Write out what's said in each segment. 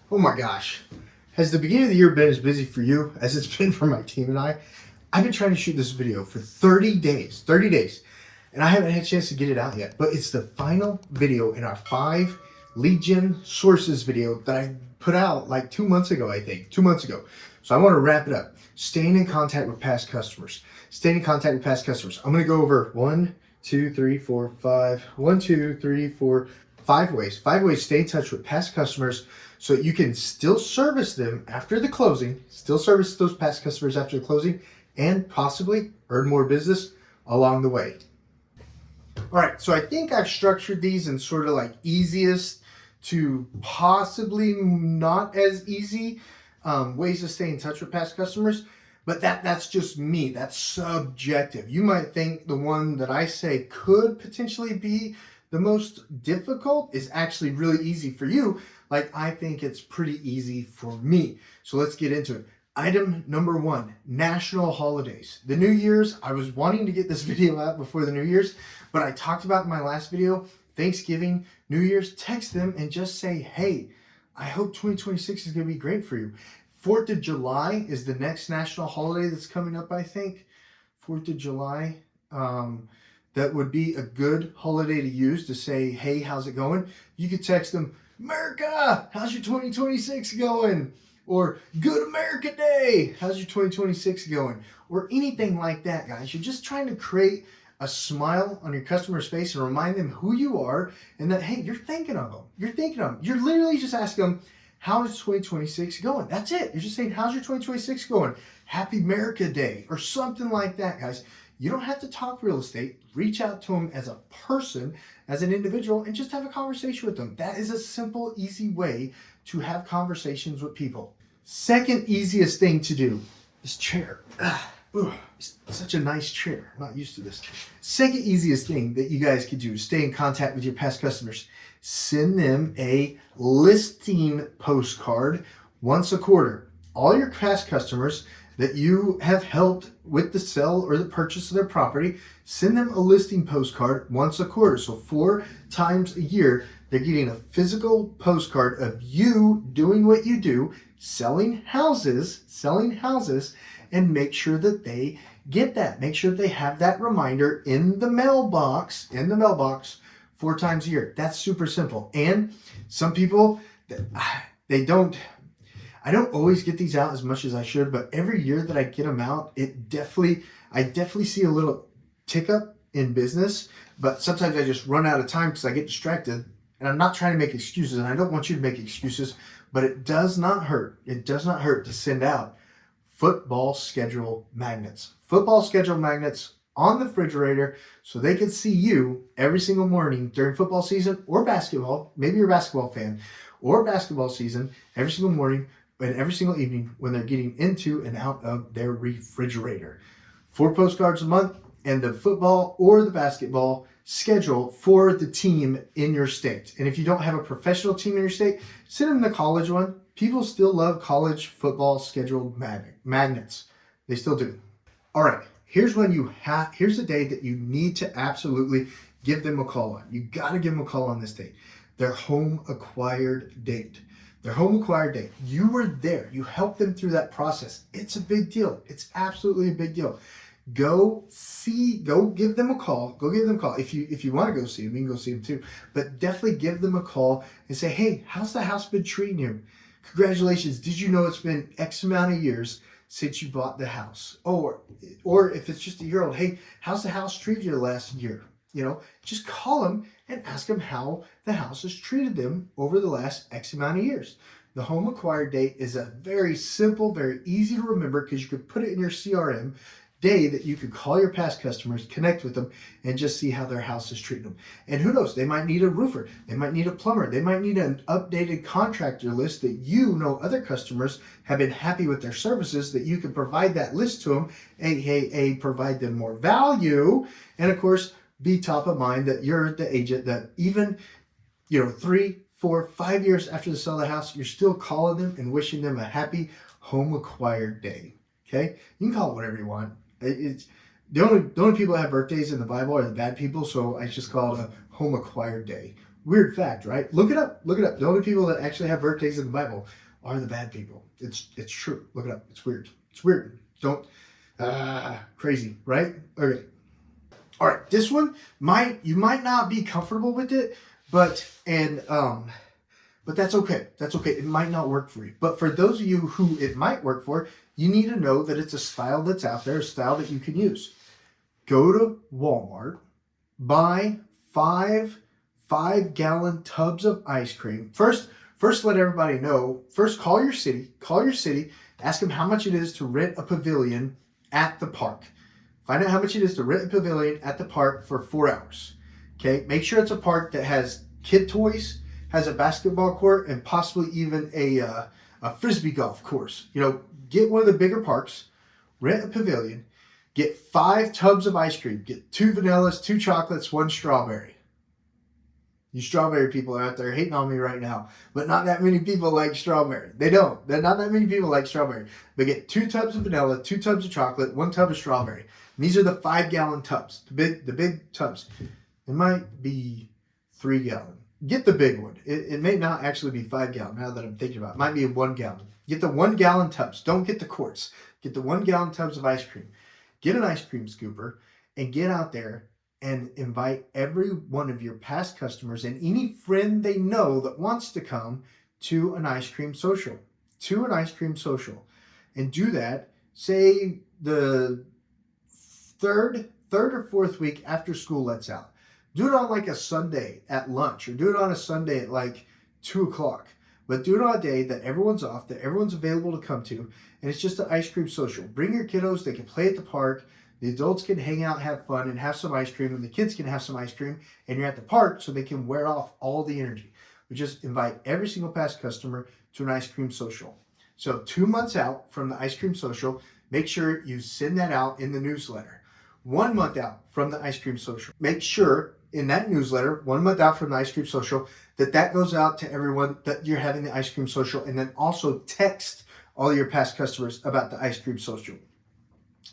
Oh my gosh. Has the beginning of the year been as busy for you as it's been for my team and I? I've been trying to shoot this video for 30 days, and I haven't had a chance to get it out yet, but it's the final video in our 5 lead gen sources video that I put out like 2 months ago, I think, 2 months ago. So I want to wrap it up. Staying in contact with past customers. Staying in contact with past customers. I'm going to go over 5 ways. 5 ways to stay in touch with past customers so that you can still service them after the closing, still service those past customers after the closing, and possibly earn more business along the way. All right, so I think I've structured these in sort of like easiest to possibly not as easy ways to stay in touch with past customers. But that's just me. That's subjective. You might think the one that I say could potentially be the most difficult is actually really easy for you. Like I think it's pretty easy for me. So let's get into it. Item number 1, national holidays. The New Year's, I was wanting to get this video out before the New Year's, but I talked about in my last video, Thanksgiving, New Year's, text them and just say, hey, I hope 2026 is going to be great for you. 4th of July is the next national holiday that's coming up, I think. 4th of July. That would be a good holiday to use to say, hey, how's it going? You could text them, America, how's your 2026 going? Or Good America Day, how's your 2026 going? Or anything like that, guys. You're just trying to create a smile on your customer's face and remind them who you are and that, hey, you're thinking of them. You're thinking of them. You're literally just asking them, how's 2026 going? That's it. You're just saying, how's your 2026 going? Happy America Day or something like that, guys. You don't have to talk real estate. Reach out to them as a person, as an individual, and just have a conversation with them. That is a simple, easy way to have conversations with people. Second easiest thing to do is chair. It's such a nice chair. I'm not used to this. Second easiest thing that you guys could do is stay in contact with your past customers. Send them a listing postcard once a quarter. All your past customers that you have helped with the sale or the purchase of their property, send them a listing postcard once a quarter. So 4 times a year, they're getting a physical postcard of you doing what you do, selling houses, and make sure that they get that. Make sure that they have that reminder in the mailbox 4 times a year. That's super simple. And some people, I don't always get these out as much as I should, but every year that I get them out, I definitely see a little tick up in business, but sometimes I just run out of time because I get distracted, and I'm not trying to make excuses, and I don't want you to make excuses, but it does not hurt. It does not hurt to send out football schedule magnets. Football schedule magnets on the refrigerator so they can see you every single morning during football season or basketball. Maybe you're a basketball fan, or basketball season every single morning and every single evening when they're getting into and out of their refrigerator. 4 postcards a month and the football or the basketball schedule for the team in your state. And if you don't have a professional team in your state, send them the college one. People still love college football scheduled magnets. They still do. All right, here's the day that you need to absolutely give them a call on. You got to give them a call on this date. Their home acquired date. Their home acquired date. You were there. You helped them through that process. It's a big deal. It's absolutely a big deal. Go give them a call. Go give them a call. If you want to go see them, you can go see them too. But definitely give them a call and say, hey, how's the house been treating you? Congratulations. Did you know it's been X amount of years since you bought the house? Or if it's just a year old, hey, how's the house treated you the last year? Just call them and ask them how the house has treated them over the last X amount of years. The home acquired date is a very simple, very easy to remember because you could put it in your CRM day that you could call your past customers, connect with them, and just see how their house is treating them. And who knows, they might need a roofer, they might need a plumber, they might need an updated contractor list that other customers have been happy with their services, that you can provide that list to them, aka provide them more value, and of course, be top of mind that you're the agent that even 3, 4, 5 years after the sale of the house, you're still calling them and wishing them a happy home acquired day. Okay, you can call it whatever you want. It's the only people that have birthdays in the Bible are the bad people, so I just call it a home acquired day. Weird fact, right? Look it up. Look it up. The only people that actually have birthdays in the Bible are the bad people. It's true. Look it up. It's weird. It's weird. Don't crazy, right? Okay. All right. This one you might not be comfortable with it, but that's okay. That's okay. It might not work for you. But for those of you who it might work for, you need to know that it's a style that's out there, a style that you can use. Go to Walmart, buy five-gallon tubs of ice cream. First let everybody know. First, call your city. Ask them how much it is to rent a pavilion at the park. Find out how much it is to rent a pavilion at the park for 4 hours. Okay, make sure it's a park that has kid toys, has a basketball court, and possibly even a frisbee golf course. Get one of the bigger parks, rent a pavilion, get 5 tubs of ice cream, get 2 vanillas, 2 chocolates, 1 strawberry. You strawberry people are out there hating on me right now, but not that many people like strawberry. They don't. Not that many people like strawberry. But get 2 tubs of vanilla, 2 tubs of chocolate, 1 tub of strawberry. And these are the 5-gallon tubs, the big tubs. It might be 3-gallon. Get the big one. It may not actually be 5-gallon now that I'm thinking about it. It might be a 1-gallon. Get the 1-gallon tubs. Don't get the quarts. Get the 1-gallon tubs of ice cream. Get an ice cream scooper and get out there and invite every one of your past customers and any friend they know that wants to come to an ice cream social. And do that, say, the third or fourth week after school lets out. Do it on like a Sunday at lunch, or do it on a Sunday at like 2 o'clock. But do it on a day that everyone's off, that everyone's available to come to, and it's just an ice cream social. Bring your kiddos, they can play at the park, the adults can hang out, have fun, and have some ice cream, and the kids can have some ice cream, and you're at the park so they can wear off all the energy. We just invite every single past customer to an ice cream social. So 2 months out from the ice cream social, make sure you send that out in the newsletter. 1 month out from the ice cream social, make sure in that newsletter, 1 month out from the ice cream social, that goes out to everyone that you're having the ice cream social, and then also text all your past customers about the ice cream social.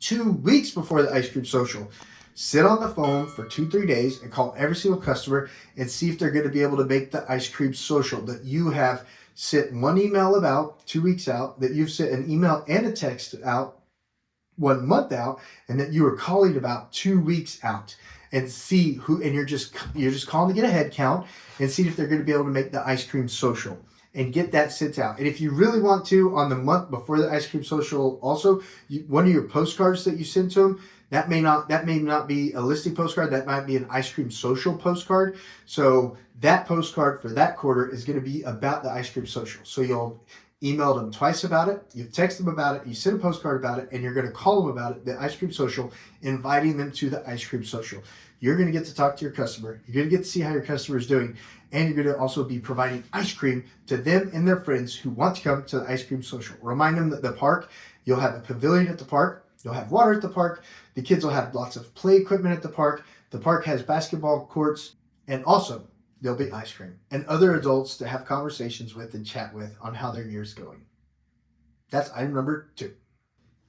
2 weeks before the ice cream social, sit on the phone for 2-3 days and call every single customer and see if they're going to be able to make the ice cream social that you have sent 1 email about 2 weeks out, that you've sent an email and a text out 1 month out, and that you were calling about 2 weeks out. And see who, and you're just calling to get a head count and see if they're going to be able to make the ice cream social and get that sent out. And if you really want to, on the month before the ice cream social, also one of your postcards that you send to them, that may not be a listing postcard. That might be an ice cream social postcard. So that postcard for that quarter is going to be about the ice cream social. So you'll email them twice about it, you text them about it, you send a postcard about it, and you're going to call them about it, the ice cream social, inviting them to the ice cream social. You're going to get to talk to your customer. You're going to get to see how your customer is doing. And you're going to also be providing ice cream to them and their friends who want to come to the ice cream social. Remind them that the park, you'll have a pavilion at the park. You'll have water at the park. The kids will have lots of play equipment at the park. The park has basketball courts. And also, there'll be ice cream and other adults to have conversations with and chat with on how their year's going. That's item number 2.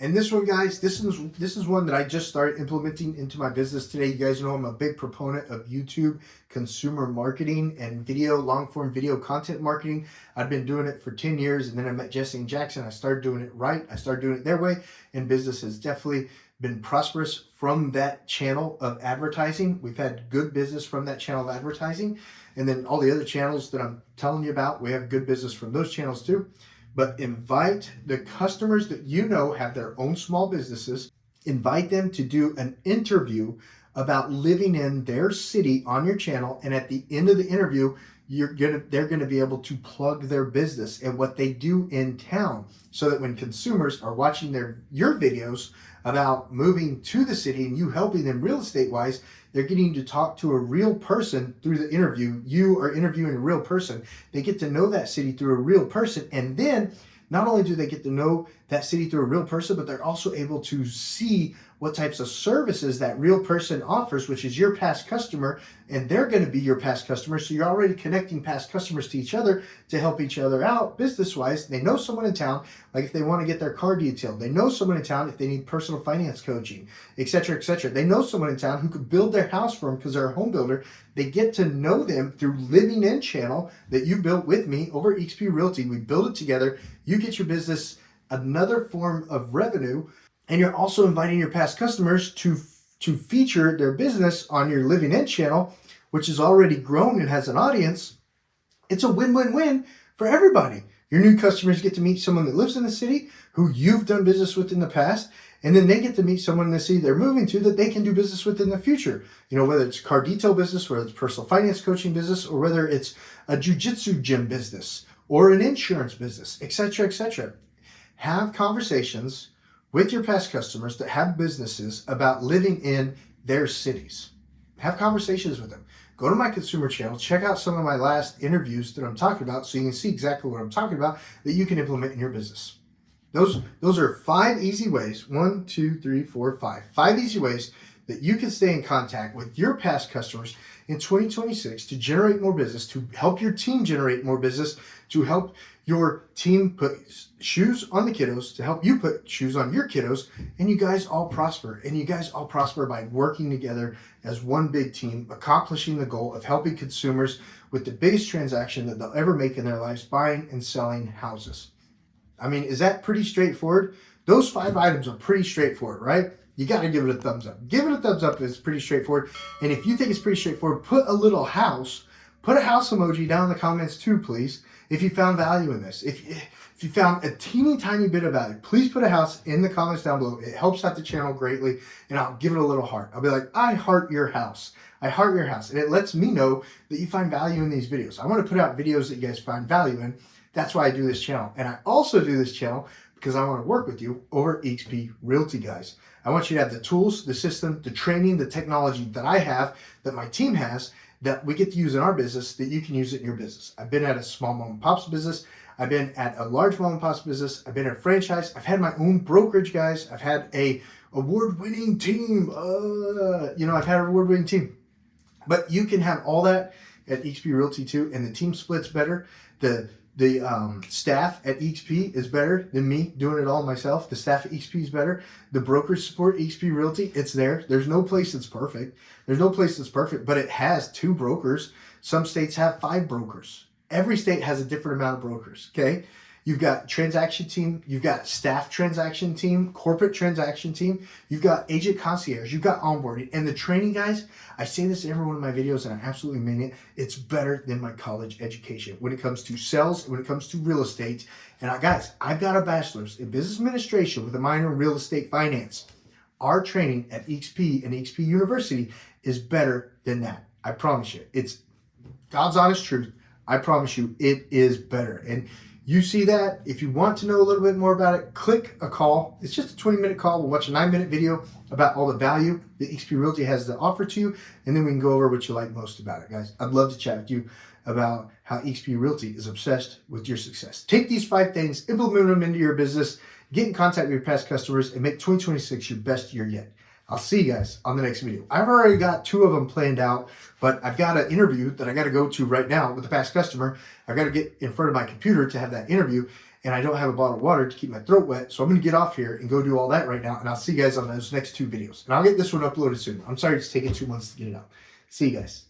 And this one, guys, this is one that I just started implementing into my business today. You guys know I'm a big proponent of YouTube consumer marketing and long-form video content marketing. I've been doing it for 10 years, and then I met Jesse and Jackson. I started doing it right. I started doing it their way, and business has definitely been prosperous from that channel of advertising. We've had good business from that channel of advertising. And then all the other channels that I'm telling you about, we have good business from those channels too. But invite the customers that you know have their own small businesses, invite them to do an interview about living in their city on your channel. And at the end of the interview, they're gonna be able to plug their business and what they do in town, so that when consumers are watching your videos about moving to the city and you helping them real estate wise, they're getting to talk to a real person through the interview. You are interviewing a real person. They get to know that city through a real person. And then not only do they get to know that city through a real person, but they're also able to see what types of services that real person offers, which is your past customer, and they're going to be your past customer. So you're already connecting past customers to each other to help each other out business-wise. They know someone in town, like if they want to get their car detailed. They know someone in town if they need personal finance coaching, etc., etc. They know someone in town who could build their house for them because they're a home builder. They get to know them through Living In channel that you built with me over XP Realty. We build it together. You get your business another form of revenue, and you're also inviting your past customers to feature their business on your Living In channel, which is already grown and has an audience. It's a win-win-win for everybody. Your new customers get to meet someone that lives in the city who you've done business with in the past, and then they get to meet someone in the city they're moving to that they can do business with in the future. You know, whether it's car detail business, whether it's personal finance coaching business, or whether it's a jiu-jitsu gym business or an insurance business, etc., etc. Have conversations with your past customers that have businesses about living in their cities. Have conversations with them. Go to my consumer channel, check out some of my last interviews that I'm talking about so you can see exactly what I'm talking about that you can implement in your business. Those are 5 easy ways. 1, 2, 3, 4, 5. 5 easy ways that you can stay in contact with your past customers in 2026 to generate more business, to help your team generate more business, to help your team put shoes on the kiddos, to help you put shoes on your kiddos, and you guys all prosper. And you guys all prosper by working together as one big team, accomplishing the goal of helping consumers with the biggest transaction that they'll ever make in their lives, buying and selling houses. I mean, is that pretty straightforward? Those 5 items are pretty straightforward, right? You got to give it a thumbs up. Give it a thumbs up if it's pretty straightforward. And if you think it's pretty straightforward, put a little house, put a house emoji down in the comments too, please. If you found value in this, if you found a teeny tiny bit of value, please put a house in the comments down below. It helps out the channel greatly, and I'll give it a little heart. I'll be like, I heart your house. I heart your house. And it lets me know that you find value in these videos. I want to put out videos that you guys find value in. That's why I do this channel. And I also do this channel because I want to work with you over XP Realty, guys. I want you to have the tools, the system, the training, the technology that I have, that my team has, that we get to use in our business, that you can use it in your business. I've been at a small mom and pop's business. I've been at a large mom and pop's business. I've been at a franchise. I've had my own brokerage, guys. I've had a award-winning team. I've had an award-winning team. But you can have all that at XP Realty too, and the team splits better. The staff at XP is better than me doing it all myself. The staff at XP is better. The brokers support XP Realty. It's there. There's no place that's perfect. There's no place that's perfect, but it has 2 brokers. Some states have 5 brokers. Every state has a different amount of brokers, okay? You've got transaction team, you've got staff transaction team, corporate transaction team, you've got agent concierge, you've got onboarding, and the training, guys, I say this in every one of my videos and I absolutely mean it, it's better than my college education when it comes to sales, when it comes to real estate. And I've got a bachelor's in business administration with a minor in real estate finance. Our training at XP and XP University is better than that. I promise you. It's God's honest truth. I promise you it is better. And you see that. If you want to know a little bit more about it, click a call. It's just a 20-minute call. We'll watch a 9-minute video about all the value that XP Realty has to offer to you, and then we can go over what you like most about it, guys. I'd love to chat with you about how XP Realty is obsessed with your success. Take these 5 things, implement them into your business, get in contact with your past customers, and make 2026 your best year yet. I'll see you guys on the next video. I've already got 2 of them planned out, but I've got an interview that I got to go to right now with a past customer. I've got to get in front of my computer to have that interview, and I don't have a bottle of water to keep my throat wet, so I'm going to get off here and go do all that right now, and I'll see you guys on those next 2 videos. And I'll get this one uploaded soon. I'm sorry it's taking 2 months to get it out. See you guys.